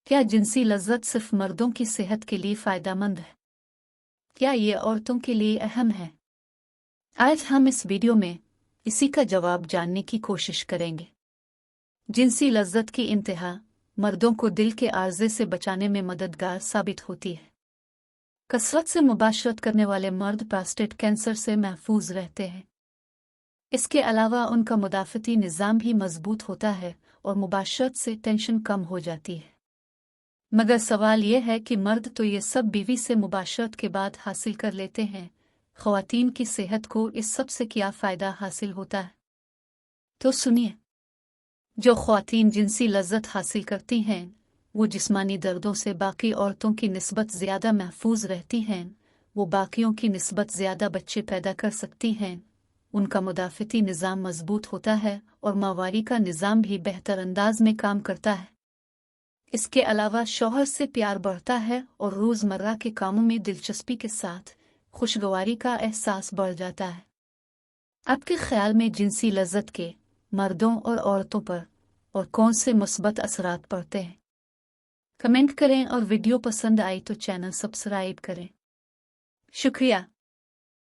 क्या जिनसी लज्जत सिर्फ मर्दों की सेहत के लिए फ़ायदेमंद है? क्या ये औरतों के लिए अहम है? आज हम इस वीडियो में इसी का जवाब जानने की कोशिश करेंगे। जिनसी लज्जत की इंतहा मर्दों को दिल के आर्जे से बचाने में मददगार साबित होती है। कसरत से मुबाशरत करने वाले मर्द प्रोस्टेट कैंसर से महफूज रहते हैं। इसके अलावा उनका मुदाफ़ती निज़ाम भी मजबूत होता है और मुबाशरत से टेंशन कम हो जाती है। मगर सवाल यह है कि मर्द तो ये सब बीवी से मुबाशरत के बाद हासिल कर लेते हैं, ख़वातीन की सेहत को इस सब से क्या फ़ायदा हासिल होता है? तो सुनिए। जो ख़वातीन जिनसी लज्जत हासिल करती हैं वो जिस्मानी दर्दों से बाकी औरतों की निस्बत ज़्यादा महफूज रहती हैं, वो बाकियों की निस्बत ज़्यादा बच्चे पैदा कर सकती हैं, उनका मुदाफ़ती निज़ाम मजबूत होता है और माहवारी का निज़ाम भी बेहतर अंदाज में काम करता है। इसके अलावा शौहर से प्यार बढ़ता है और रोज़मर्रा के कामों में दिलचस्पी के साथ खुशगवारी का एहसास बढ़ जाता है। आपके ख्याल में जिनसी लज्जत के मर्दों और औरतों पर और कौन से मुस्बत असरात पड़ते हैं? कमेंट करें और वीडियो पसंद आई तो चैनल सब्सक्राइब करें। शुक्रिया।